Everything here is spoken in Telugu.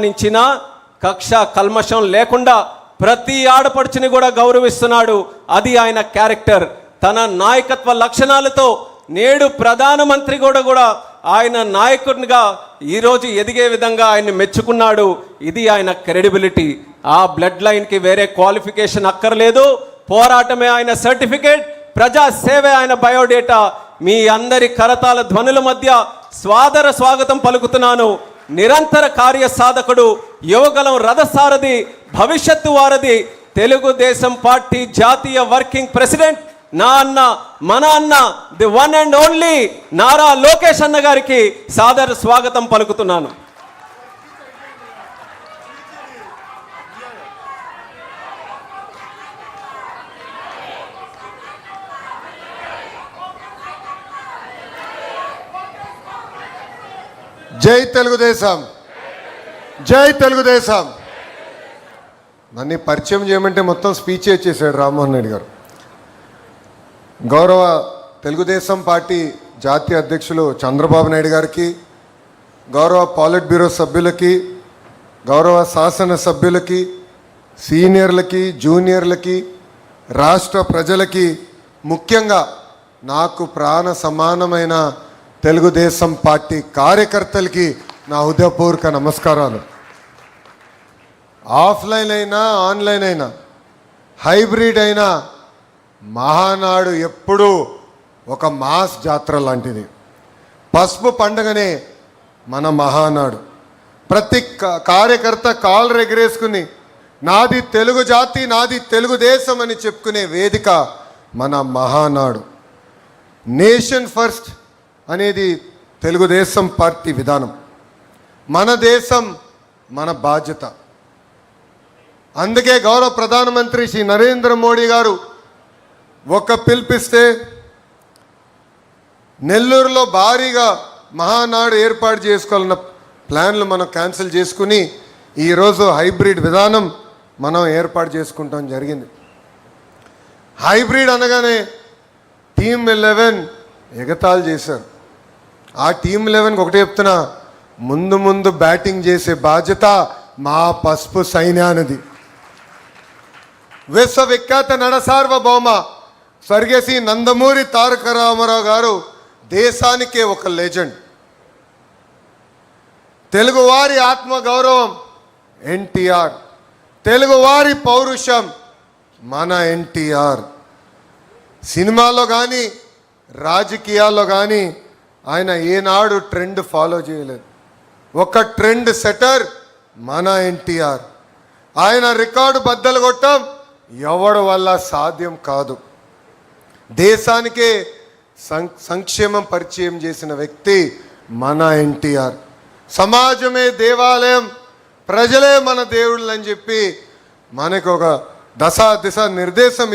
నించిన కక్ష కల్మషం లేకుండా ప్రతి ఆడపడుచుని కూడా గౌరవిస్తున్నాడు. అది ఆయన క్యారెక్టర్. తన నాయకత్వ లక్షణాలతో నేడు ప్రధానమంత్రి కూడా ఆయన నాయకునిగా ఈరోజు ఎదిగే విధంగా ఆయన్ని మెచ్చుకున్నాడు. ఇది ఆయన క్రెడిబిలిటీ. ఆ బ్లడ్ లైన్కి వేరే క్వాలిఫికేషన్ అక్కర్లేదు. పోరాటమే ఆయన సర్టిఫికేట్, ప్రజా సేవే ఆయన బయోడేటా. మీ అందరి కరతాల ధ్వనుల మధ్య స్వాదర స్వాగతం పలుకుతున్నాను. నిరంతర కార్యసాధకుడు, యువగలం రథసారథి, భవిష్యత్తు వారధి, తెలుగుదేశం పార్టీ జాతీయ వర్కింగ్ ప్రెసిడెంట్, నా అన్న, మన అన్న, the one and only Nara Lokesh అన్న గారికి సాదర స్వాగతం పలుకుతున్నాను. జై తెలుగుదేశం, జై తెలుగుదేశం. నన్ను పరిచయం చేయమంటే మొత్తం స్పీచ్ ఇచ్చేసాడు రామ్మోహన్ రెడ్డి గారు. గౌరవ తెలుగుదేశం పార్టీ జాతీయ అధ్యక్షులు చంద్రబాబు నాయుడు గారికి, గౌరవ పాలిట్ బ్యూరో సభ్యులకి, గౌరవ శాసన సభ్యులకి, సీనియర్లకి, జూనియర్లకి, రాష్ట్ర ప్రజలకి, ముఖ్యంగా నాకు ప్రాణ సమానమైన తెలుగుదేశం పార్టీ కార్యకర్తలకి నా హృదయపూర్వక నమస్కారాలు. ఆఫ్లైన్ అయినా ఆన్లైన్ అయినా హైబ్రిడ్ అయినా మహానాడు ఎప్పుడూ ఒక మాస్ జాతర లాంటిది. పసుపు పండుగనే మన మహానాడు. ప్రతి కార్యకర్త కాళ్ళు ఎగరేసుకుని నాది తెలుగు జాతి, నాది తెలుగుదేశం అని చెప్పుకునే వేదిక మన మహానాడు. నేషన్ ఫస్ట్ అనేది తెలుగుదేశం పార్టీ విధానం. మన దేశం మన బాధ్యత. అందుకే గౌరవ ప్రధానమంత్రి శ్రీ నరేంద్ర మోడీ గారు ఒక పిలిపిస్తే నెల్లూరులో భారీగా మహానాడు ఏర్పాటు చేసుకోవాలన్న ప్లాన్లు మనం క్యాన్సిల్ చేసుకుని ఈరోజు హైబ్రిడ్ విధానం మనం ఏర్పాటు చేసుకుంటాం జరిగింది. హైబ్రిడ్ అనగానే టీమ్ 11 ఎగతాళి చేశారు. ఆ టీమ్ 11కి ఒకటే చెప్తున్నా, ముందు బ్యాటింగ్ చేసే బాధ్యత మా పసుపు సైన్యానిది. విశ్వవిఖ్యాత నడసార్వభౌమ స్వర్గశ్రీ నందమూరి తారక రామారావు గారు దేశానికే ఒక లెజెండ్. తెలుగువారి ఆత్మగౌరవం ఎన్టీఆర్, తెలుగువారి పౌరుషం మన ఎన్టీఆర్. సినిమాలో కానీ రాజకీయాల్లో కానీ ఆయన ఏనాడు ట్రెండ్ ఫాలో చేయలేదు. ఒక ట్రెండ్ సెటర్ మన ఎన్టీఆర్. ఆయన రికార్డు బద్దలు కొట్టడం ఎవడి వల్ల సాధ్యం కాదు. దేశానికే సంక్షేమం పరిచయం చేసిన వ్యక్తి మన ఎన్టీఆర్. సమాజమే దేవాలయం, ప్రజలే మన దేవుళ్ళు అని చెప్పి మనకు ఒక దిశ నిర్దేశం